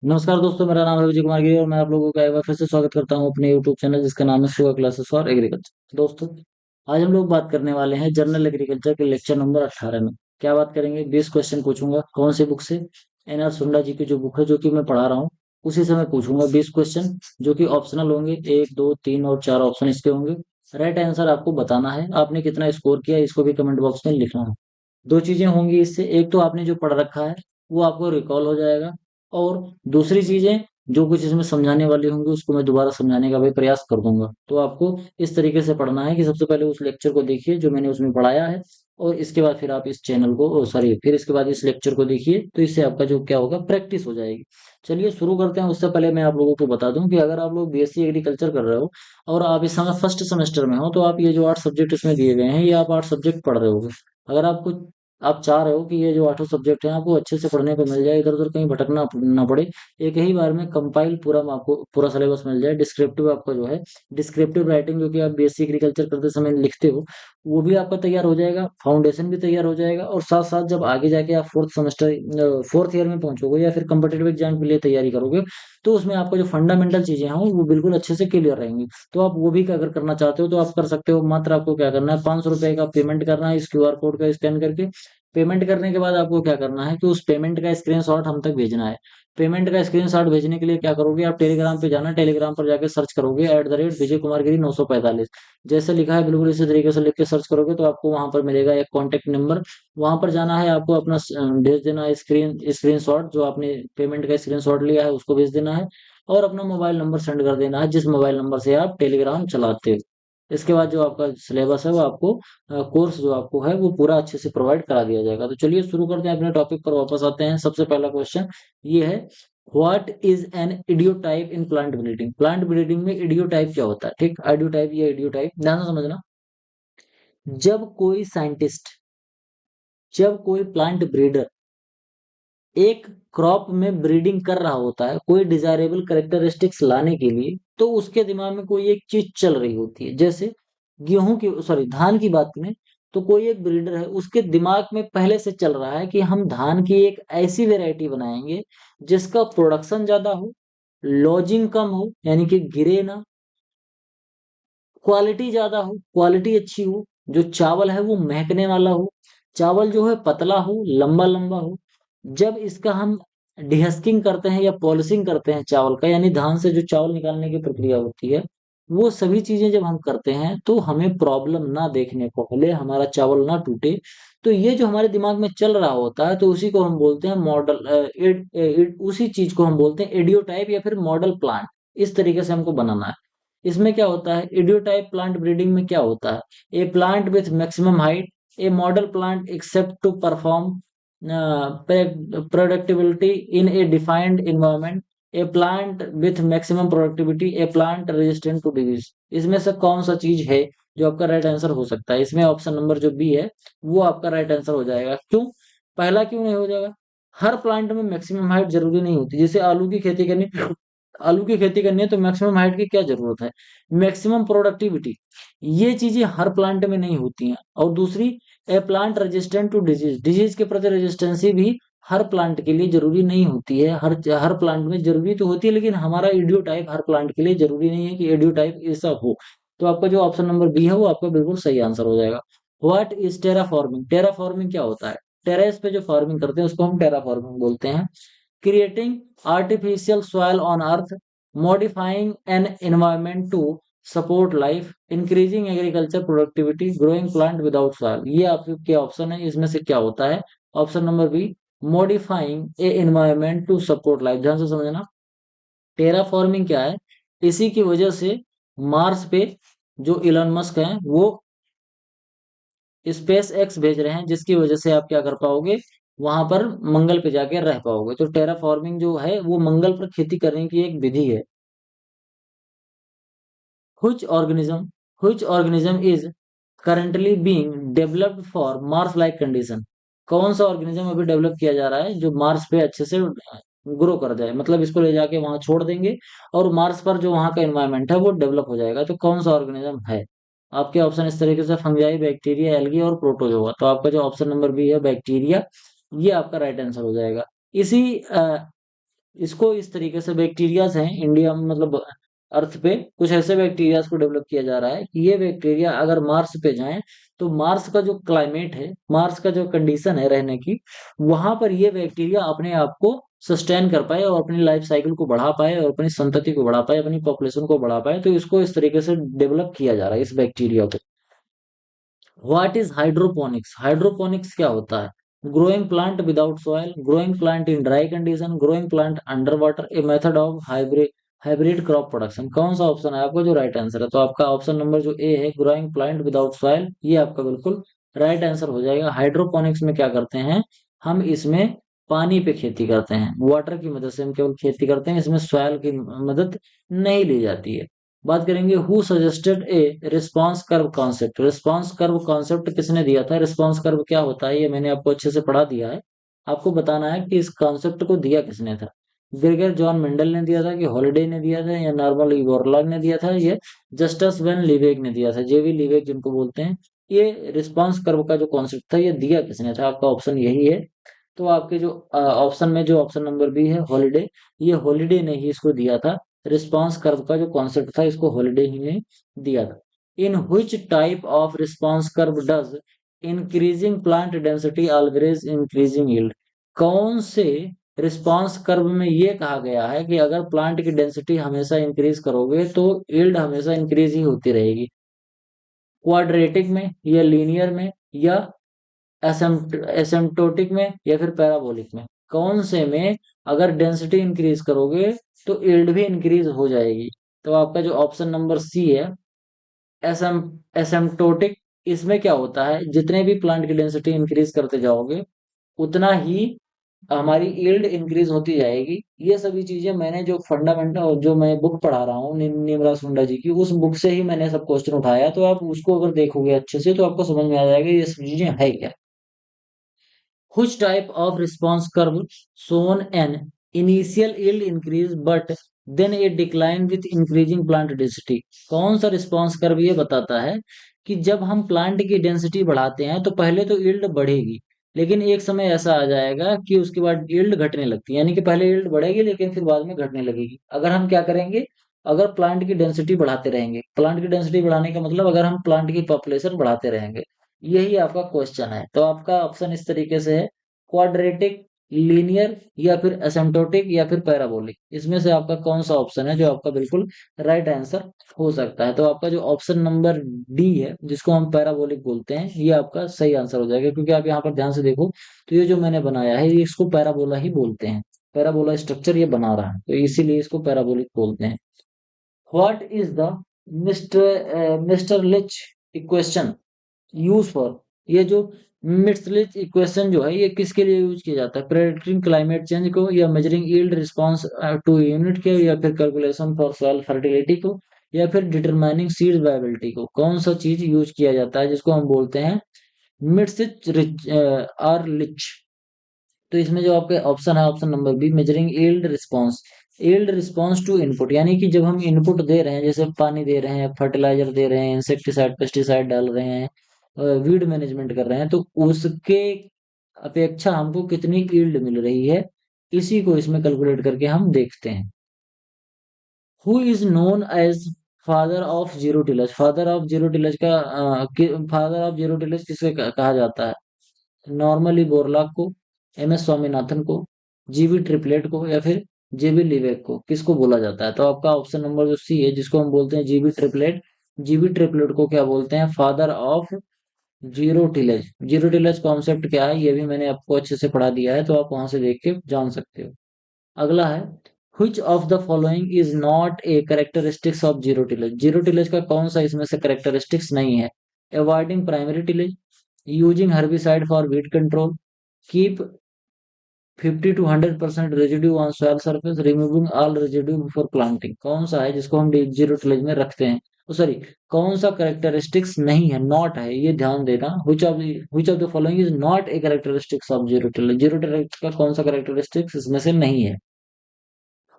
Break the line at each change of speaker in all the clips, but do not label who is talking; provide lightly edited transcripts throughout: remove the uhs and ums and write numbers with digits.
नमस्कार दोस्तों, मेरा नाम है विजय कुमार गिरी और मैं आप लोगों का एक बार फिर से स्वागत करता हूं अपने यूट्यूब चैनल जिसका नाम है शुगर क्लासेस फॉर एग्रीकल्चर। दोस्तों, आज हम लोग बात करने वाले हैं जनरल एग्रीकल्चर के लेक्चर नंबर 18 में। क्या बात करेंगे? 20 क्वेश्चन पूछूंगा। कौन सी बुक से? एन आर सुंडा जी की जो बुक है जो कि मैं पढ़ा रहा हूँ उसी से मैं पूछूंगा 20 क्वेश्चन, जो कि ऑप्शनल होंगे। 1, 2, 3 और 4 ऑप्शन इसके होंगे। राइट आंसर आपको बताना है। आपने कितना स्कोर किया इसको भी कमेंट बॉक्स में लिखना है। दो चीजें होंगी इससे, एक तो आपने जो पढ़ रखा है वो आपको रिकॉल हो जाएगा, और दूसरी चीजें जो कुछ इसमें समझाने वाली होंगी उसको मैं दोबारा समझाने का भी प्रयास कर दूंगा। तो आपको इस तरीके से पढ़ना है कि सबसे पहले उस लेक्चर को देखिए जो मैंने उसमें पढ़ाया है, और इसके बाद फिर आप इस चैनल को सॉरी फिर इसके बाद इस लेक्चर को देखिए, तो इससे आपका जो क्या होगा, प्रैक्टिस हो जाएगी। चलिए शुरू करते हैं। उससे पहले मैं आप लोगों को बता दूं कि अगर आप लोग बीएससी एग्रीकल्चर कर रहे हो और आप इस समय फर्स्ट सेमेस्टर में हो, तो आप ये जो 8 सब्जेक्ट इसमें दिए गए हैं, ये आप 8 सब्जेक्ट पढ़ रहे होगे। अगर आपको आप चाह रहे हो कि ये जो 8 सब्जेक्ट हैं आपको अच्छे से पढ़ने को मिल जाए, इधर उधर कहीं भटकना ना पड़े, एक ही बार में कंपाइल पूरा आपको पूरा सिलेबस मिल जाए। डिस्क्रिप्टिव आपका जो है, डिस्क्रिप्टिव राइटिंग जो कि आप बीएससी एग्रीकल्चर करते समय लिखते हो, वो भी आपका तैयार हो जाएगा, फाउंडेशन भी तैयार हो जाएगा, और साथ साथ जब आगे जाके आप फोर्थ ईयर में पहुंचोगे या फिर कम्पिटेटिव एग्जाम के लिए तैयारी करोगे, तो उसमें आपको जो फंडामेंटल चीजें हैं वो बिल्कुल अच्छे से क्लियर रहेंगी। तो आप वो भी अगर करना चाहते हो तो आप कर सकते हो। मात्र आपको क्या करना है, 500 रुपए का पेमेंट करना है इस क्यूआर कोड का स्कैन करके। पेमेंट करने के बाद आपको क्या करना है कि उस पेमेंट का स्क्रीनशॉट हम तक भेजना है। पेमेंट का स्क्रीनशॉट भेजने के लिए क्या करोगे, आप टेलीग्राम पे जाना, टेलीग्राम पर जाके सर्च करोगे @विजय कुमार गिरी 945। जैसे लिखा है बिल्कुल इसी तरीके से लिख के सर्च करोगे तो आपको वहां पर मिलेगा एक कॉन्टेक्ट नंबर। वहां पर जाना है, आपको अपना भेज देना है स्क्रीनशॉट, जो आपने पेमेंट का स्क्रीनशॉट लिया है उसको भेज देना है, और अपना मोबाइल नंबर सेंड कर देना है जिस मोबाइल नंबर से आप टेलीग्राम चलाते हो। इसके बाद जो आपका सिलेबस है वो आपको कोर्स जो आपको है वो पूरा अच्छे से प्रोवाइड करा दिया जाएगा। तो चलिए शुरू करते हैं, अपने टॉपिक पर वापस आते हैं। सबसे पहला क्वेश्चन ये है, what is an ideotype in plant breeding? Plant breeding में इडियोटाइप क्या होता है? ठीक, आइडियोटाइप या इडियोटाइप ध्यान से समझना। जब कोई साइंटिस्ट, जब कोई प्लांट ब्रीडर एक क्रॉप में ब्रीडिंग कर रहा होता है कोई डिजायरेबल करेक्टरिस्टिक्स लाने के लिए, तो उसके दिमाग में कोई एक चीज चल रही होती है। जैसे गेहूं की सॉरी धान की बात करें, तो कोई एक ब्रीडर है उसके दिमाग में पहले से चल रहा है कि हम धान की एक ऐसी वेराइटी बनाएंगे जिसका प्रोडक्शन ज्यादा हो, लॉजिंग कम हो यानी कि गिरे ना, क्वालिटी ज्यादा हो, क्वालिटी अच्छी हो, जो चावल है वो महकने वाला हो, चावल जो है पतला हो, लंबा लंबा हो। जब इसका हम डिहस्किंग करते हैं या पॉलिशिंग करते हैं चावल का, यानी धान से जो चावल निकालने की प्रक्रिया होती है, वो सभी चीजें जब हम करते हैं तो हमें प्रॉब्लम ना देखने को मिले, हमारा चावल ना टूटे। तो ये जो हमारे दिमाग में चल रहा होता है, तो उसी को हम बोलते हैं मॉडल, उसी चीज को हम बोलते हैं एडियोटाइप या फिर मॉडल प्लांट। इस तरीके से हमको बनाना है। इसमें क्या होता है, इडियोटाइप प्लांट ब्रीडिंग में क्या होता है, a plant with maximum height, a model plant except to perform productibility in a defined environment, a plant with maximum productivity, a plant resistant to disease. इसमें से कौन सा चीज है जो आपका राइट आंसर हो सकता है? इसमें ऑप्शन नंबर जो बी है वो आपका राइट आंसर हो जाएगा। क्यों? पहला क्यों नहीं हो जाएगा? हर प्लांट में मैक्सिमम हाइट जरूरी नहीं होती। जैसे आलू की खेती करनी, आलू की खेती करनी है तो मैक्सिमम हाइट की क्या जरूरत है? मैक्सिमम प्रोडक्टिविटी, ये चीजें हर प्लांट में नहीं होती हैं। और दूसरी, a plant resistant to disease, disease के प्रति रेजिस्टेंसी भी हर प्लांट के लिए जरूरी नहीं होती है। हर प्लांट में जरूरी तो होती है, लेकिन हमारा इडियो टाइप हर प्लांट के लिए जरूरी नहीं है कि इडियो टाइप ऐसा हो। तो आपका जो ऑप्शन नंबर बी है वो आपका बिल्कुल सही आंसर हो जाएगा। What is terraforming? टेराफॉर्मिंग क्या होता है? टेरेस पे जो फार्मिंग करते हैं उसको हम टेराफॉर्मिंग बोलते हैं। Creating artificial soil on earth, modifying an environment to support life, increasing agriculture productivity, growing plant without soil. ये आपके ऑप्शन है, इसमें से क्या होता है? Option number b, modifying a environment to support life. ध्यान से समझना। टेराफॉर्मिंग क्या है? इसी की वजह से मार्स पे जो इलन मस्क हैं वो स्पेस एक्स भेज रहे हैं, जिसकी वजह से आप क्या कर पाओगे, वहां पर मंगल पे जाके रह पाओगे। तो टेराफॉर्मिंग जो है वो मंगल पर खेती करने की एक विधि है। Which organism, which organism is currently being developed for Mars like condition? कौन सा ऑर्गेनिज्म अभी डेवलप किया जा रहा है जो मार्स पे अच्छे से ग्रो कर जाए, मतलब इसको ले जाके वहां छोड़ देंगे और मार्स पर जो वहां का एनवायरनमेंट है वो डेवलप हो जाएगा। तो कौन सा ऑर्गेनिज्म है? आपके ऑप्शन इस तरीके से, फंजाई, बैक्टीरिया, एल्गी और प्रोटोजोआ। तो आपका जो ऑप्शन नंबर बी है बैक्टीरिया, ये आपका राइट आंसर हो जाएगा। इसी इसको इस तरीके से बैक्टीरियाज हैं इंडिया में, मतलब अर्थ पे कुछ ऐसे बैक्टीरियाज को डेवलप किया जा रहा है कि ये बैक्टीरिया अगर मार्स पे जाएं तो मार्स का जो क्लाइमेट है, मार्स का जो कंडीशन है रहने की, वहां पर ये बैक्टीरिया अपने आप को सस्टेन कर पाए और अपनी लाइफ साइकिल को बढ़ा पाए और अपनी संतति को बढ़ा पाए, अपनी पॉपुलेशन को बढ़ा पाए। तो इसको इस तरीके से डेवलप किया जा रहा है इस बैक्टीरिया को। What is hydroponics? हाइड्रोपोनिक्स क्या होता है? Growing plant without soil, growing plant in dry condition, growing plant under water, a method of hybrid hybrid crop production. कौन सा ऑप्शन है आपका जो राइट आंसर है? तो आपका ऑप्शन नंबर जो ए है, ग्रोइंग प्लांट विदाउट सॉइल, ये आपका बिल्कुल राइट आंसर हो जाएगा। हाइड्रोपोनिक्स में क्या करते हैं हम? इसमें पानी पे खेती करते हैं, वाटर की मदद से हम केवल खेती करते हैं, इसमें सॉइल की मदद नहीं ली जाती है। बात करेंगे who suggested A response curve concept. Response curve concept किसने दिया था? रिस्पांस कर्व क्या होता है ये मैंने आपको अच्छे से पढ़ा दिया है। आपको बताना है कि इस कॉन्सेप्ट को दिया किसने था। ग्रेगर जॉन मेंडल ने दिया था, कि हॉलिडे ने दिया था, या नॉर्मन बोरलॉग ने दिया था, ये जस्टस वेन लीवेग ने दिया था, जेवी लीवेग जिनको बोलते हैं। ये रिस्पांस कर्व का जो कॉन्सेप्ट था ये दिया किसने था? आपका ऑप्शन यही है। तो आपके जो ऑप्शन में जो ऑप्शन नंबर बी है हॉलिडे, ये हॉलिडे ने ही इसको दिया था। रिस्पांस कर्व का जो कॉन्सेप्ट था इसको हॉलिडे ही ने दिया था। In which type of response curve does increasing plant density always increasing yield? कौन से रिस्पांस कर्व में ये कहा गया है कि अगर प्लांट की डेंसिटी हमेशा इंक्रीज करोगे तो यील्ड हमेशा इंक्रीज ही होती रहेगी? क्वाड्रेटिक में, या लीनियर में, या एसिम्प्टोटिक में, या फिर पैराबोलिक में? कौन से में अगर डेंसिटी इंक्रीज करोगे तो यील्ड भी इंक्रीज हो जाएगी? तो आपका जो ऑप्शन नंबर सी है, एसिम्प्टोटिक। इसमें क्या होता है, जितने भी प्लांट की डेंसिटी इंक्रीज करते जाओगे उतना ही हमारी यील्ड इंक्रीज होती जाएगी। ये सभी चीजें मैंने जो फंडामेंटल जो मैं बुक पढ़ा रहा हूँ निमरा सुंडा जी की, उस बुक से ही मैंने सब क्वेश्चन उठाया। तो आप उसको अगर देखोगे अच्छे से तो आपको समझ में आ जाएगा ये सब चीजें है क्या। Which type of response curve shown an initial yield increase but then a decline with increasing plant density? कौन सा रिस्पॉन्स कर्व ये बताता है कि जब हम प्लांट की डेंसिटी बढ़ाते हैं तो पहले तो यील्ड बढ़ेगी, लेकिन एक समय ऐसा आ जाएगा कि उसके बाद यील्ड घटने लगती है। यानी कि पहले यील्ड बढ़ेगी लेकिन फिर बाद में घटने लगेगी। अगर हम क्या करेंगे, अगर प्लांट की डेंसिटी बढ़ाते रहेंगे, प्लांट की डेंसिटी बढ़ाने का मतलब अगर हम प्लांट की पॉपुलेशन बढ़ाते रहेंगे, यही आपका क्वेश्चन है। तो आपका ऑप्शन इस तरीके से है, क्वाड्रेटिक, लीनियर, या फिर एसिम्प्टोटिक, या फिर पैराबोलिक। इसमें से आपका कौन सा ऑप्शन है जो आपका बिल्कुल राइट आंसर हो सकता है? तो आपका जो ऑप्शन नंबर डी है जिसको हम पैराबोलिक बोलते हैं, ये आपका सही आंसर हो जाएगा। क्योंकि आप यहाँ पर ध्यान से देखो तो ये जो मैंने बनाया है ये इसको पैराबोला ही बोलते हैं। पैराबोला स्ट्रक्चर ये बना रहा है तो इसीलिए इसको पैराबोलिक बोलते हैं। What is the Mitscherlich equation use for? ये जो मिट्सलिच इक्वेशन जो है ये किसके लिए यूज किया जाता है? प्रेडिक्टिंग क्लाइमेट चेंज को, या measuring yield response to unit के, या फिर कैलकुलेशन फॉर सॉइल फर्टिलिटी को, या फिर डिटरमाइनिंग सीड वायबिलिटी को? कौन सा चीज यूज किया जाता है जिसको हम बोलते हैं मिट्सलिच और लिच? तो इसमें जो आपके ऑप्शन है option number b, measuring yield response. Yield response to input, यानी कि जब हम इनपुट दे रहे हैं, जैसे पानी दे रहे हैं, फर्टिलाइजर दे रहे हैं, इंसेक्टिसाइड पेस्टिसाइड डाल रहे हैं, वीड मैनेजमेंट कर रहे हैं, तो उसके अपेक्षा हमको कितनी यील्ड मिल रही है, इसी को इसमें कैलकुलेट करके हम देखते हैं। Who is known as father of zero tillage? Father of zero tillage का फादर ऑफ जीरो टिलेज किसे कहा जाता है? नॉर्मली बोरलॉग को, एम एस स्वामीनाथन को, जीबी ट्रिपलेट को, या फिर जेबी लिवेक को? किसको बोला जाता है? तो आपका ऑप्शन नंबर जो सी है जिसको हम बोलते हैं जीबी ट्रिपलेट, जीबी ट्रिपलेट को क्या बोलते हैं? Father of zero tillage. Zero tillage concept क्या है ये भी मैंने आपको अच्छे से पढ़ा दिया है, तो आप वहां से देख के जान सकते हो। अगला है, which of the following is not a characteristics of zero tillage? Zero tillage का कौन सा इसमें से करेक्टरिस्टिक्स नहीं है? Avoiding primary tillage, using herbicide for weed control, keep 50 to 100% residue on soil surface, removing all residue before planting? कौन सा है जिसको हम जीरो टिलेज में रखते हैं? सॉरी, कौन सा करेक्टरिस्टिक्स नहीं है, नॉट है, ये ध्यान देना। which of the following is not a characteristics of zero tillage? Zero tillage का कौन सा करेक्टरिस्टिक्स इसमें से नहीं है?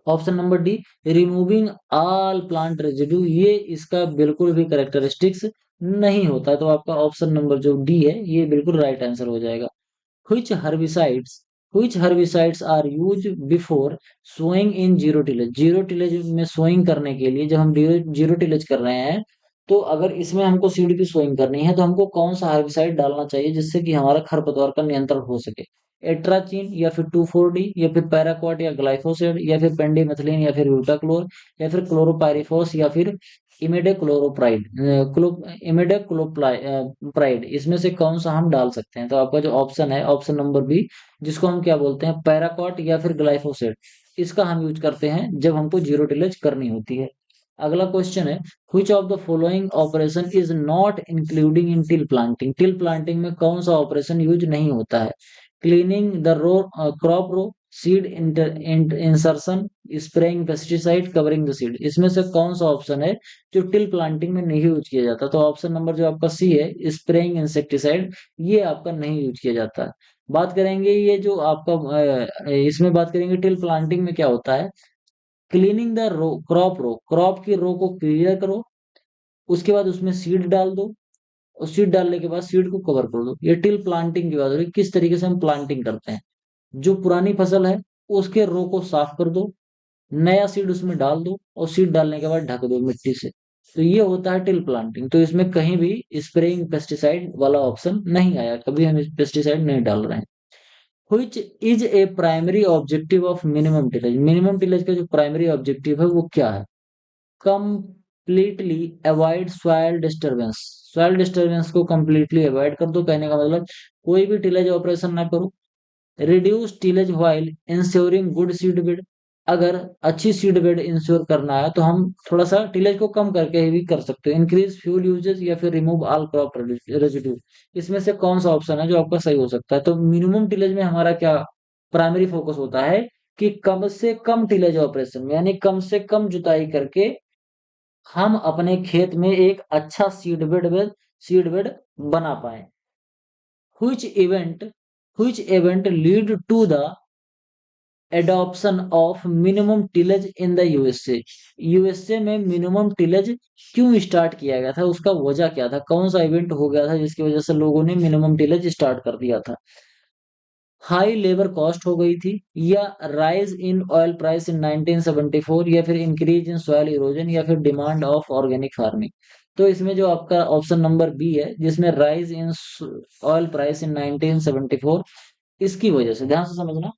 Option number D, removing all plant residue, ये इसका बिल्कुल भी करेक्टरिस्टिक्स नहीं होता। तो आपका ऑप्शन नंबर जो डी है ये बिल्कुल राइट आंसर हो जाएगा। which herbicides Which herbicides are used before sowing in zero tillage? Zero tillage में सोइंग करने के लिए, जब हम जीरो टिलेज कर रहे हैं, तो अगर इसमें हमको सीड की सोइंग करनी है तो हमको कौन सा हर्बिसाइड डालना चाहिए जिससे कि हमारा खरपतवार का नियंत्रण हो सके? एट्राचिन, या फिर 2,4-D, या फिर पैराक्वाट, या ग्लाइफोसेट, या फिर पेंडिमेथिलिन, या फिर ब्यूटाक्लोर, या फिर क्लोरोपाइरिफॉस, या फिर इमिडाक्लोप्राइड, इमिडाक्लोप्राइड, इसमें से कौन सा हम डाल सकते हैं? तो आपका जो ऑप्शन है, ऑप्शन नंबर बी, जिसको हम क्या बोलते हैं, पैराक्वाट या फिर ग्लाइफोसेट, इसका हम यूज करते हैं जब हमको जीरो टिलेज करनी होती है। अगला क्वेश्चन है, which of the following operation is not including in till planting? till planting में कौन सा ऑपरेशन यूज नहीं होता है? Cleaning the row, crop row, seed insertion, spraying pesticide, covering the seed, इसमें से कौन सा ऑप्शन है जो टिल प्लांटिंग में नहीं यूज किया जाता? तो ऑप्शन नंबर जो आपका सी है, स्प्रेइंग इंसेक्टिसाइड, ये आपका नहीं यूज किया जाता है। बात करेंगे ये जो आपका इसमें बात करेंगे टिल प्लांटिंग में क्या होता है। Cleaning the row, crop row, crop की रो को क्लियर करो, उसके बाद उसमें सीड डाल दो, और सीड डालने के बाद सीड को कवर कर दो। ये टिल प्लांटिंग की बात हो रही है, किस तरीके से हम प्लांटिंग करते हैं। जो पुरानी फसल है उसके रो को साफ कर दो, नया सीड उसमें डाल दो, और सीड डालने के बाद ढक दो मिट्टी से। तो ये होता है टिल प्लांटिंग। तो इसमें कहीं भी स्प्रेइंग पेस्टिसाइड वाला ऑप्शन नहीं आया, कभी हम पेस्टिसाइड नहीं डाल रहे हैं। Which is a primary objective of minimum tillage? Minimum tillage का जो प्राइमरी ऑब्जेक्टिव है वो क्या है? Completely avoid soil disturbance, soil disturbance को कंप्लीटली अवॉइड कर दो, कहने का मतलब कोई भी टिलेज ऑपरेशन ना करो। Reduce tillage while ensuring good seed bed, अगर अच्छी सीड बेड इंश्योर करना है तो हम थोड़ा सा टिलेज को कम करके भी कर सकते हो। इंक्रीज फ्यूल यूजेज, या फिर रिमूव ऑल क्रॉप रेजिड्यू, इसमें से कौन सा ऑप्शन है जो आपका सही हो सकता है? तो मिनिमम टिलेज में हमारा क्या प्राइमरी फोकस होता है कि कम से कम टिलेज ऑपरेशन में, यानी कम से कम जुताई करके हम अपने खेत में एक अच्छा सीड बेड बना पाए। which event which event lead to the adoption of minimum tillage in the USA? USA में मिनिमम टिलेज क्यों स्टार्ट किया गया था, उसका वजह क्या था? कौन सा इवेंट हो गया था जिसकी वजह से लोगों ने मिनिमम टिलेज स्टार्ट कर दिया था? हाई लेबर कॉस्ट हो गई थी, या rise in oil price in 1974, या फिर इंक्रीज इन सॉइल इरोजन, या फिर डिमांड ऑफ ऑर्गेनिक फार्मिंग? तो इसमें जो आपका ऑप्शन नंबर बी है, जिसमें rise in oil price in 1974, इसकी वजह से, ध्यान से समझना,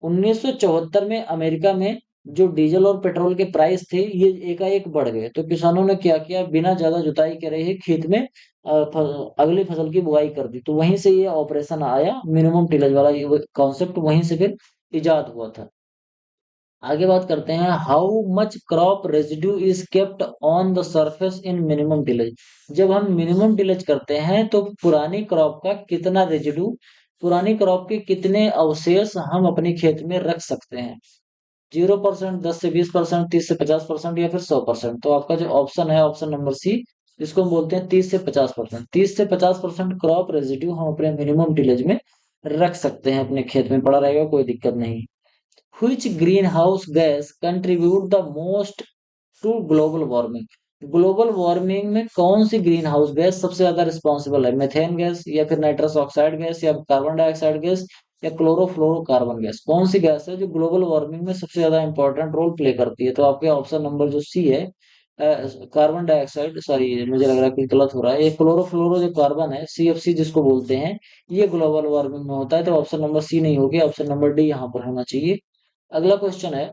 1974 में अमेरिका में जो डीजल और पेट्रोल के प्राइस थे ये एकाएक बढ़ गए, तो किसानों ने क्या किया, बिना ज्यादा जुताई करे ही खेत में अगली फसल की बुआई कर दी। तो वहीं से ये ऑपरेशन आया, मिनिमम टिलेज वाला ये कॉन्सेप्ट वहीं से फिर इजाद हुआ था। आगे बात करते हैं, how much crop residue is kept on the surface in minimum tillage? जब हम मिनिमम टिलेज करते हैं तो पुरानी क्रॉप का कितना रेजिड्यू, पुरानी क्रॉप के कितने अवशेष हम अपने खेत में रख सकते हैं? 0%, 10 से 20%, 30 से 50%, या फिर 100%? तो आपका जो ऑप्शन है, ऑप्शन नंबर सी, जिसको हम बोलते हैं 30 से 50%, 30 से 50% क्रॉप रेजिड्यू हम अपने मिनिमम टिलेज में रख सकते हैं, अपने खेत में पड़ा रहेगा, कोई दिक्कत नहीं। Which greenhouse gas contribute the most to global warming? Global warming में कौन सी ग्रीन हाउस गैस सबसे ज्यादा रिस्पॉन्सिबल है? मेथेन गैस, या फिर नाइट्रस ऑक्साइड गैस, या कार्बन डाइऑक्साइड गैस, या क्लोरोफ्लोरोकार्बन गैस? कौन सी गैस है जो ग्लोबल वार्मिंग में सबसे ज्यादा इंपॉर्टेंट रोल प्ले करती है? तो आपके ऑप्शन नंबर जो सी है, कार्बन डाइऑक्साइड, सॉरी मुझे लग रहा है कि गलत हो रहा है, ये क्लोरोफ्लोरो जो कार्बन है, सीएफसी जिसको बोलते हैं, ये ग्लोबल वार्मिंग में होता है। तो ऑप्शन नंबर सी नहीं होगी, ऑप्शन नंबर डी यहाँ पर होना चाहिए। अगला क्वेश्चन है,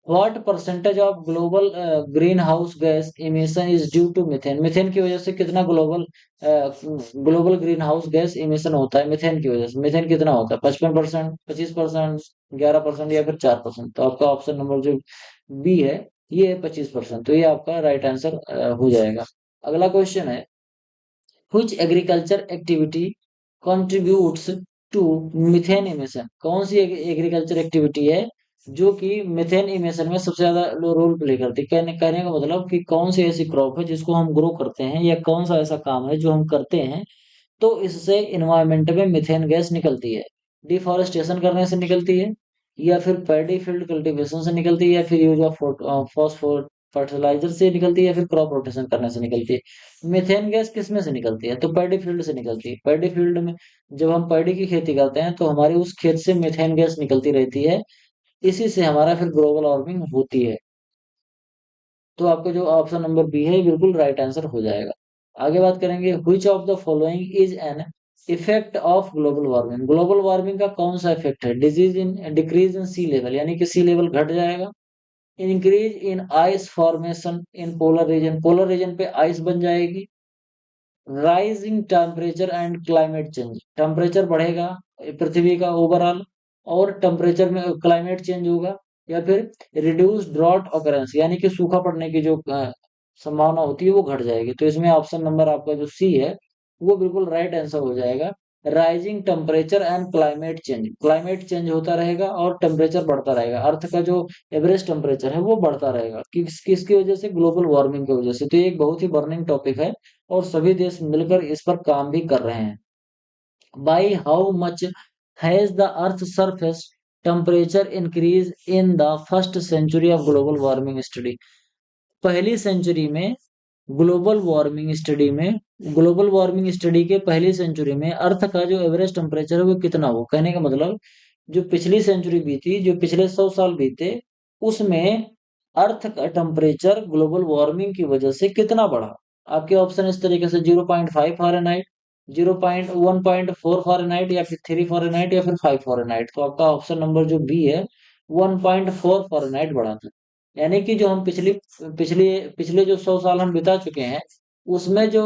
what percentage of global greenhouse gas emission is due to methane? Methane की वजह से कितना global greenhouse gas emission होता है मीथेन की वजह से? मीथेन कितना होता है? 55%, 25%, 11%, या फिर 4%? तो आपका ऑप्शन नंबर जो बी है, ये है 25%। तो ये आपका राइट आंसर हो जाएगा। अगला क्वेश्चन है, which agriculture activity contributes to methane emission? कौन सी एग्रीकल्चर एक्टिविटी है जो कि मिथेन इमिशन में सबसे ज्यादा रोल प्ले करती है? कहने का मतलब कि कौन सी ऐसी क्रॉप है जिसको हम ग्रो करते हैं, या कौन सा ऐसा काम है जो हम करते हैं तो इससे इन्वायरमेंट में मिथेन गैस निकलती है? डिफॉरेस्टेशन करने से निकलती है, या फिर पैडी फील्ड कल्टीवेशन से निकलती है, या फिर यूज ऑफ फर्टिलाइजर से निकलती है या फिर क्रॉप रोटेशन करने से निकलती है। मीथेन गैस किस में से निकलती है? तो पैडी फील्ड से निकलती है। पैडी फील्ड में जब हम पैडी की खेती करते हैं तो हमारे उस खेत से मीथेन गैस निकलती रहती है, इसी से हमारा फिर ग्लोबल वार्मिंग होती है। तो आपका जो ऑप्शन नंबर बी है ये बिल्कुल राइट आंसर हो जाएगा। आगे बात करेंगे, which of the following is an effect of global warming. Global warming का कौन सा इफेक्ट है? Disease in decrease in sea level, यानी कि सी लेवल घट जाएगा। Increase in ice formation in polar region पे आइस बन जाएगी। Rising temperature and climate change, temperature बढ़ेगा पृथ्वी का ओवरऑल, और टेम्परेचर में क्लाइमेट चेंज होगा। या फिर रिड्यूस ड्रॉट ऑकरेंस, यानी कि सूखा पड़ने की जो संभावना होती है वो घट जाएगी। तो इसमें ऑप्शन नंबर आपका जो सी है वो बिल्कुल राइट आंसर हो जाएगा। Rising temperature and climate change, climate change होता रहेगा और टेम्परेचर बढ़ता रहेगा। अर्थ का जो एवरेज टेम्परेचर है वो बढ़ता रहेगा, किसकी वजह से? ग्लोबल वार्मिंग की वजह से। तो ये एक बहुत ही बर्निंग टॉपिक है और सभी देश मिलकर इस पर काम भी कर रहे हैं। By how much has the earth surface temperature increase in the first century of global warming study. पहली सेंचुरी में ग्लोबल वार्मिंग स्टडी में ग्लोबल वार्मिंग स्टडी के पहली सेंचुरी में अर्थ का जो एवरेज टेम्परेचर है वो कितना हो? कहने का मतलब जो पिछली सेंचुरी बीती, जो पिछले 100 साल बीते, उसमें अर्थ का टेम्परेचर ग्लोबल वार्मिंग की वजह से कितना बढ़ा? आपके ऑप्शन इस तरीके से 0.5 फ़ारेनहाइट, 0.1.4 फ़ारेनहाइट, या फिर 3 फ़ारेनहाइट, या फिर 5 फ़ारेनहाइट। तो आपका ऑप्शन नंबर जो बी है 1.4 फ़ारेनहाइट बढ़ा था। यानी कि जो हम पिछली पिछले पिछले जो 100 साल हम बिता चुके हैं उसमें जो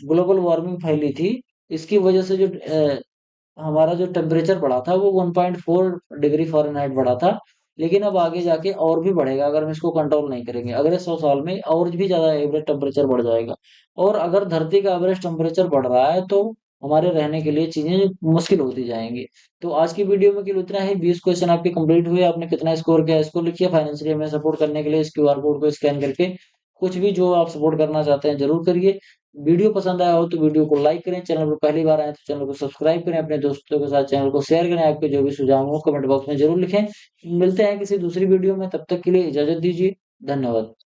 ग्लोबल वार्मिंग फैली थी, इसकी वजह से जो हमारा जो टेम्परेचर बढ़ा था वो 1.4 डिग्री फ़ारेनहाइट बढ़ा था। लेकिन अब आगे जाके और भी बढ़ेगा अगर हम इसको कंट्रोल नहीं करेंगे। अगले 100 साल में और भी ज्यादा एवरेज टेम्परेचर बढ़ जाएगा। और अगर धरती का एवरेज टेम्परेचर बढ़ रहा है तो हमारे रहने के लिए चीजें मुश्किल होती जाएंगी। तो आज की वीडियो में केवल इतना ही। 20 क्वेश्चन आपके कंप्लीट हुए। आपने कितना स्कोर किया इसको लिखिए। फाइनेंशियली हमें सपोर्ट करने के लिए इस क्यूआर कोड को स्कैन करके कुछ भी जो आप सपोर्ट करना चाहते हैं जरूर करिए। वीडियो पसंद आया हो तो वीडियो को लाइक करें, चैनल पर पहली बार आए तो चैनल को सब्सक्राइब करें, अपने दोस्तों के साथ चैनल को शेयर करें। आपके जो भी सुझाव हो कमेंट बॉक्स में जरूर लिखें। मिलते हैं किसी दूसरी वीडियो में, तब तक के लिए इजाजत दीजिए। धन्यवाद।